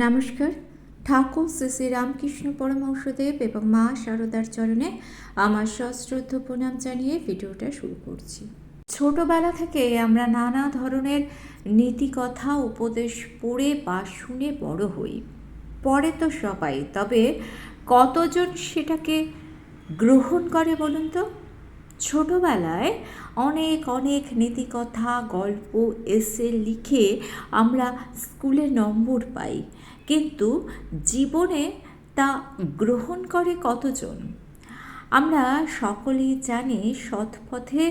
নমস্কার। ঠাকুর শ্রী শ্রী রামকৃষ্ণ পরমহংসদেব এবং মা শারদার চরণে আমার সশ্রদ্ধ প্রণাম জানিয়ে ভিডিওটা শুরু করছি। ছোটবেলা থেকে আমরা নানা ধরনের নীতিকথা উপদেশ পড়ে বা শুনে বড় হই। পড়ে তো সবাই, তবে কতজন সেটাকে গ্রহণ করে বলুন তো? ছোটবেলায় অনেক অনেক নীতিকথা, গল্প, এসে লিখে আমরা স্কুলে নম্বর পাই, কিন্তু জীবনে তা গ্রহণ করে কতজন? আমরা সকলেই জানি সৎ পথে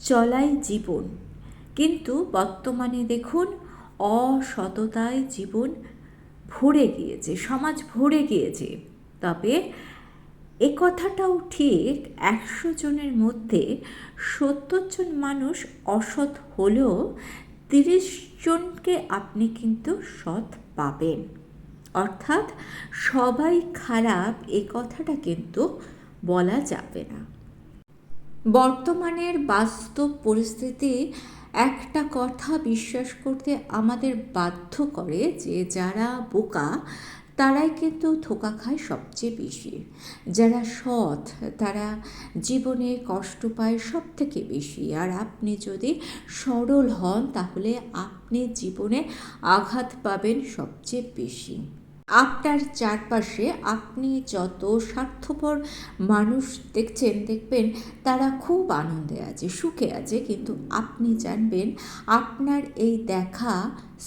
চলাই জীবন, কিন্তু বর্তমানে দেখুন অসততায় জীবন ভরে গিয়েছে, সমাজ ভরে গিয়েছে। তবে এ কথাটাও ঠিক, 100 জনের মধ্যে 70 জন মানুষ অসৎ হলেও 30 জনকে আপনি কিন্তু সৎ পাবেন। অর্থাৎ সবাই খারাপ এ কথাটা কিন্তু বলা যাবে না। বর্তমানের বাস্তব পরিস্থিতি একটা কথা বিশ্বাস করতে আমাদের বাধ্য করে যে যারা বোকা তারাই কিন্তু ধোঁকা খায় সবচেয়ে বেশি, যারা সৎ তারা জীবনে কষ্ট পায় সব থেকে বেশি। আর আপনি যদি সরল হন তাহলে আপনি জীবনে আঘাত পাবেন সবচেয়ে বেশি। আপনার চারপাশে আপনি যত স্বার্থপর মানুষ দেখবেন তারা খুব আনন্দে আছে, সুখে আছে, কিন্তু আপনি জানবেন আপনার এই দেখা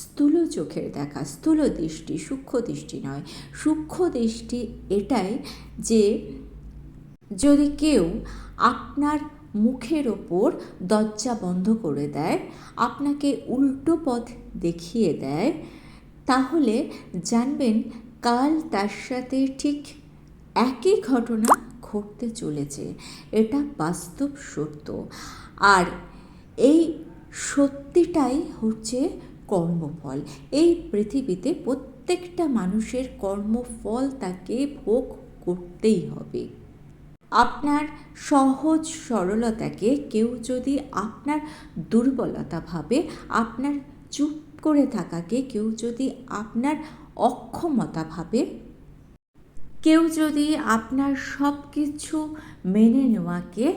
স্থূল চোখের দেখা, স্থূল দৃষ্টি, সূক্ষ্ম দৃষ্টি নয়। সূক্ষ্ম দৃষ্টি এটাই যে যদি কেউ আপনার মুখের ওপর দরজা বন্ধ করে দেয়, আপনাকে উল্টো পথ দেখিয়ে দেয়, তাহলে জানবেন কাল তার সাথে ঠিক একই ঘটনা ঘটতে চলেছে। এটা বাস্তব সত্য। আর এই সত্যিটাই হচ্ছে কর্মফল। এই পৃথিবীতে প্রত্যেকটা মানুষের কর্মফল তাকে ভোগ করতেই হবে। আপনার সহজ সরলতাকে কেউ যদি আপনার দুর্বলতা ভাবে, আপনার চুপ করে থাকাকে কেউ যদি আপনার অক্ষমতা ভাবে, কেউ যদি আপনার সব কিছু মেনে নেওয়াকে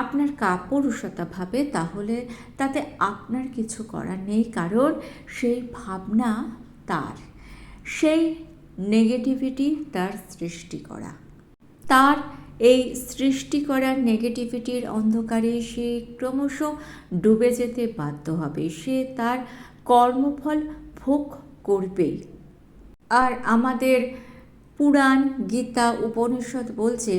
আপনার কাপুরুষতা ভাবে, তাহলে তাতে আপনার কিছু করার নেই, কারণ সেই ভাবনা তার, সেই নেগেটিভিটি তার সৃষ্টি করা। তার এই সৃষ্টি করার নেগেটিভিটির অন্ধকারে সে ক্রমশ ডুবে যেতে বাধ্য হবে। সে তার কর্মফল ভোগ করবেই। আর আমাদের পুরাণ, গীতা, উপনিষদ বলছে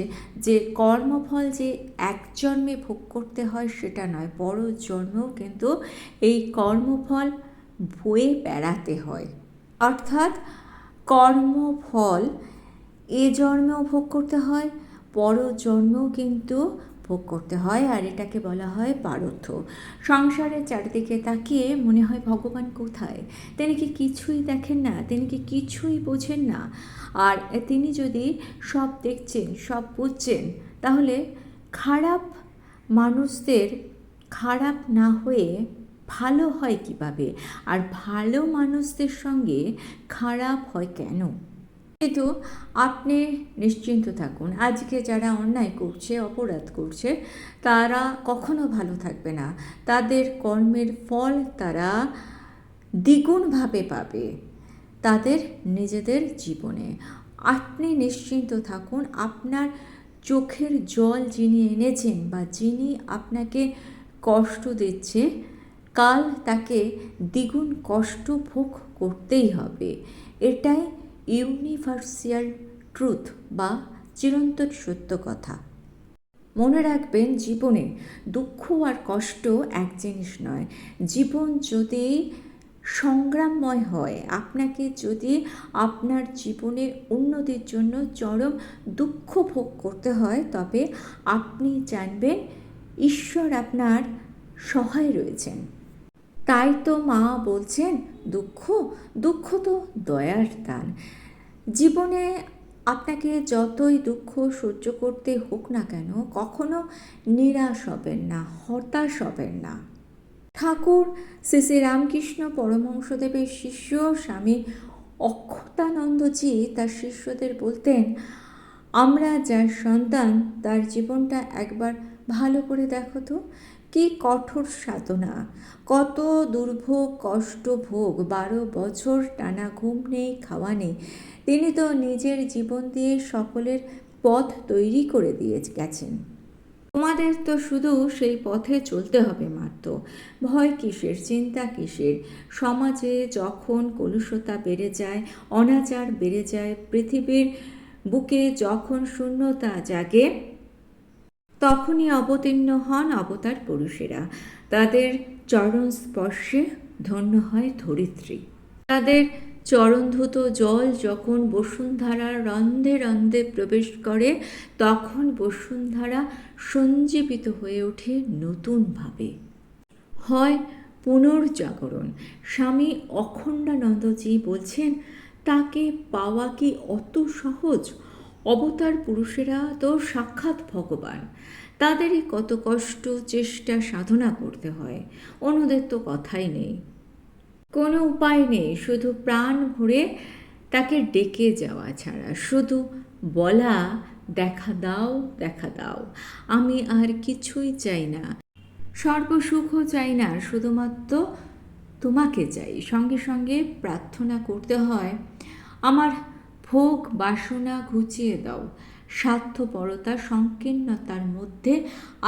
যে কর্মফল যে এক জন্মে ভোগ করতে হয় সেটা নয়, পর জন্মেও কিন্তু এই কর্মফল বয়ে বেড়াতে হয়। অর্থাৎ কর্মফল এ জন্মেও ভোগ করতে হয়, পর জন্মেও কিন্তু ভোগ করতে হয়। আর এটাকে বলা হয় পারথ। সংসারের চারিদিকে তাকিয়ে মনে হয় ভগবান কোথায়? তিনি কি কিছুই দেখেন না? তিনি কি কিছুই বোঝেন না? আর তিনি যদি সব দেখছেন, সব বুঝছেন, তাহলে খারাপ মানুষদের খারাপ না হয়ে ভালো হয় কিভাবে? আর ভালো মানুষদের সঙ্গে খারাপ হয় কেন? কিন্তু আপনি নিশ্চিন্ত থাকুন, আজকে যারা অন্যায় করছে, অপরাধ করছে, তারা কখনো ভালো থাকবে না। তাদের কর্মের ফল তারা দ্বিগুণভাবে পাবে তাদের নিজেদের জীবনে। আপনি নিশ্চিন্ত থাকুন, আপনার চোখের জল যিনি এনেছেন বা যিনি আপনাকে কষ্ট দিচ্ছে, কাল তাকে দ্বিগুণ কষ্ট ভোগ করতেই হবে। এটাই ইউনিভার্সাল ট্রুথ বা চিরন্তন সত্য কথা। মনে রাখবেন, জীবনে দুঃখ আর কষ্ট এক জিনিস নয়। জীবন যদি সংগ্রামময় হয়, আপনাকে যদি আপনার জীবনের উন্নতির জন্য চরম দুঃখ ভোগ করতে হয়, তবে আপনি জানবেন ঈশ্বর আপনার সহায় রয়েছেন। তাই তো মা বলছেন দুঃখ দুঃখ তো দয়ার দান। জীবনে আপনাকে যতই দুঃখ সহ্য করতে হোক না কেন, কখনো নিরাশ হবেন না, হতাশ হবেন না। ঠাকুর শ্রী শ্রী রামকৃষ্ণ পরমহংসদেবের শিষ্য স্বামী অক্ষত ভক্তানন্দজি তার শিষ্যদের বলতেন, আমরা যার সন্তান তার জীবনটা একবার ভালো করে দেখো তো, কি কঠোর সাধনা, কত দুর্ভোগ কষ্ট ভোগ, 12 বছর টানা ঘুম নেই খাওয়া নেই। তিনি তো নিজের জীবন দিয়ে সকলের পথ তৈরি করে দিয়ে গেছেন। তোমাদের তো শুধু সেই পথে চলতে হবে মাত্র। ভয় কিসের, চিন্তা কিসের? সমাজে যখন কলুষতা বেড়ে যায়, অনাচার বেড়ে যায়, পৃথিবীর বুকে যখন শূন্যতা জাগে, তখনই অবতীর্ণ হন অবতার পুরুষেরা। তাদের চরণ স্পর্শে ধন্য হয় ধরিত্রী। তাদের চরণধুত জল যখন বসুন্ধরার রন্ধে রন্ধে প্রবেশ করে, তখন বসুন্ধরা সঞ্জীবিত হয়ে ওঠে নতুনভাবে, হয় পুনর্জাগরণ। স্বামী অখণ্ডানন্দজি বলছেন, তাকে পাওয়া কি অত সহজ? অবতার পুরুষেরা তো সাক্ষাৎ ভগবান, তাদেরই কত কষ্ট চেষ্টা সাধনা করতে হয়। অন্যদের তো কথাই নেই, কোনো উপায় নেই, শুধু প্রাণ ভরে তাকে ডেকে যাওয়া ছাড়া, শুধু বলা, দেখা দাও দেখা দাও, আমি আর কিছুই চাই না, সর্বসুখও চাই না, শুধুমাত্র তোমাকে চাই। সঙ্গে সঙ্গে প্রার্থনা করতে হয়, আমার ভোগ বাসনা ঘুচিয়ে দাও। স্বার্থপরতা সংকীর্ণতার মধ্যে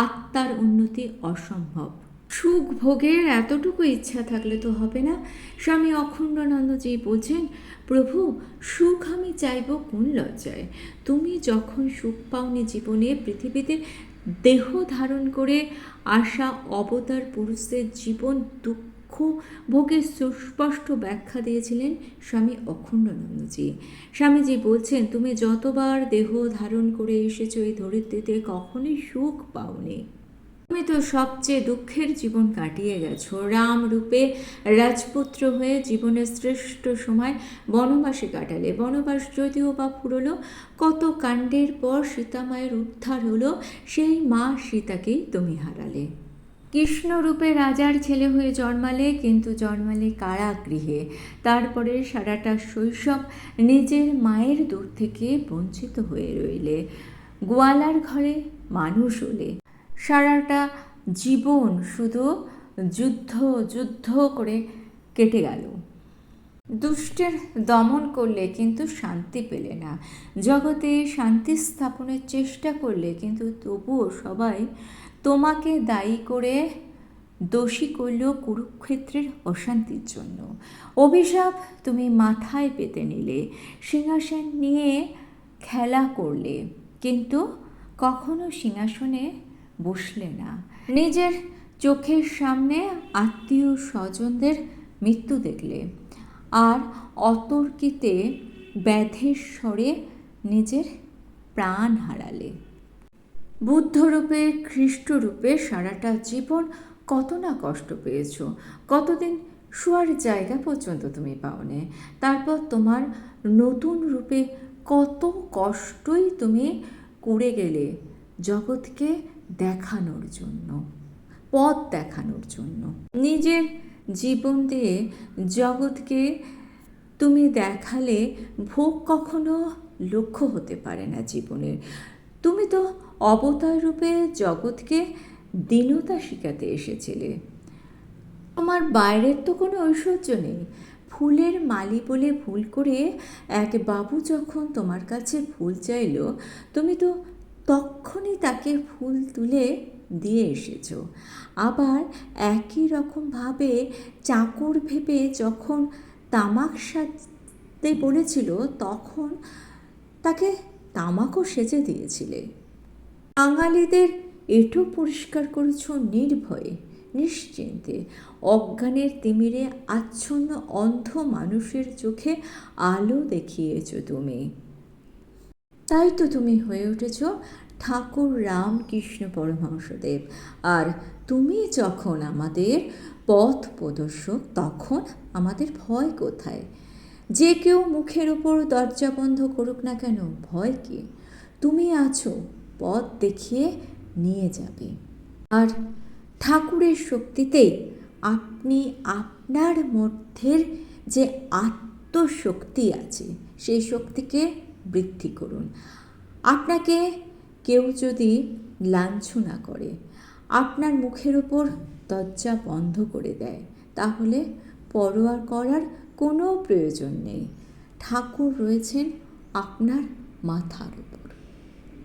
আত্মার উন্নতি অসম্ভব। সুখ ভোগের এতটুকু ইচ্ছা থাকলে তো হবে না। স্বামী অখণ্ডানন্দজি বলছেন, প্রভু সুখ আমি চাইব কোন লজ্জায়? তুমি যখন সুখ পাওনি জীবনে, পৃথিবীতে দেহ ধারণ করে আসা অবতার পুরুষদের জীবন দুঃখ ভোগের সুস্পষ্ট ব্যাখ্যা দিয়েছিলেন স্বামী অখণ্ডানন্দজি। স্বামীজি বলছেন, তুমি যতবার দেহ ধারণ করে এসেছো এই ধরিত্রীতে, কখনোই সুখ পাওনি। তুমি তো সবচেয়ে দুঃখের জীবন কাটিয়ে গেছো। রাম রূপে রাজপুত্র হয়ে জীবনের শ্রেষ্ঠ সময় বনবাসে কাটালে। বনবাস যদিও বা ফুরলো, কত কাণ্ডের পর সীতামায়ের উদ্ধার হলো, সেই মা সীতাকেই তুমি হারালে। কৃষ্ণরূপে রাজার ছেলে হয়ে জন্মালে, কিন্তু জন্মালে কারাগৃহে। তারপরে সারাটা শৈশব নিজের মায়ের দূর থেকে বঞ্চিত হয়ে রইলে, গোয়ালার ঘরে মানুষ হলে। সারাটা জীবন শুধু যুদ্ধ যুদ্ধ করে কেটে গেল। দুষ্টের দমন করলে কিন্তু শান্তি পেলে না, জগতে শান্তি স্থাপনের চেষ্টা করলে, কিন্তু তবুও সবাই তোমাকে দায়ী করে দোষী করল কুরুক্ষেত্রের অশান্তির জন্য। অভিশাপ তুমি মাথায় পেতে নিলে, সিংহাসন নিয়ে খেলা করলে, কিন্তু কখনো সিংহাসনে বসলে না। নিজের চোখের সামনে আত্মীয় স্বজনদের মৃত্যু দেখলে, আর অতর্কিতে ব্যাধের স্বরে নিজের প্রাণ হারালে। বুদ্ধরূপে খ্রিস্টরূপে সারাটা জীবন কত না কষ্ট পেয়েছ, কতদিন শোয়ার জায়গা পর্যন্ত তুমি পাওনি। তারপর তোমার নতুন রূপে কত কষ্টই তুমি করে গেলে জগৎকে দেখানোর জন্য, পথ দেখানোর জন্য। নিজের জীবন দিয়ে জগৎকে তুমি দেখালে। ভোগ কখনো লক্ষ্য হতে পারে না জীবনের। তুমি তো অবতার রূপে জগৎকে দীনতা শিখাতে এসেছিলে। তোমার বাইরের তো কোনো ঐশ্বর্য নেই। ফুলের মালি বলে ভুল করে এক বাবু যখন তোমার কাছে ফুল চাইল, তুমি তো তখনই তাকে ফুল তুলে দিয়ে এসেছ। আবার একই রকমভাবে চাকর ভেবে যখন তামাক সাজতে বলেছিল, তখন তাকে তামাকও সেজে দিয়েছিলে। বাঙালিদের এঁটো পরিষ্কার করেছ নির্ভয়ে, নিশ্চিন্তে। অজ্ঞানের তিমিরে আচ্ছন্ন অন্ধ মানুষের চোখে আলো দেখিয়েছ তুমি। তাই তো তুমি হয়ে উঠেছ ঠাকুর রামকৃষ্ণ পরমহংসদেব। আর তুমি যখন আমাদের পথ প্রদর্শক, তখন আমাদের ভয় কোথায়? যে কেউ মুখের ওপর দরজা বন্ধ করুক না কেন, ভয় কি? তুমি আছো, পথ দেখিয়ে নিয়ে যাবে। আর ঠাকুরের শক্তিতেই আপনি আপনার মধ্যের যে আত্মশক্তি আছে, সেই শক্তিকে বৃদ্ধি করুন। আপনাকে কেউ যদি লাঞ্ছনা করে, আপনার মুখের ওপর দরজা বন্ধ করে দেয়, তাহলে পরোয়া করার কোনো প্রয়োজন নেই। ঠাকুর রয়েছেন আপনার মাথার উপর।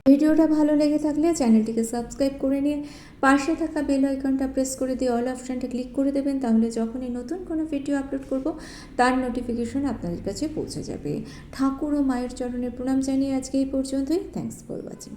ভিডিওটা ভালো লেগে থাকলে চ্যানেলটিকে সাবস্ক্রাইব করে নিয়ে পাশে থাকা বেল আইকনটা প্রেস করে দিয়ে অল অপশানটা ক্লিক করে দেবেন, তাহলে যখনই নতুন কোনো ভিডিও আপলোড করব তার নোটিফিকেশন আপনাদের কাছে পৌঁছে যাবে। ঠাকুর ও মায়ের চরণে প্রণাম জানিয়ে আজকে এই পর্যন্তই। Thanks for watching.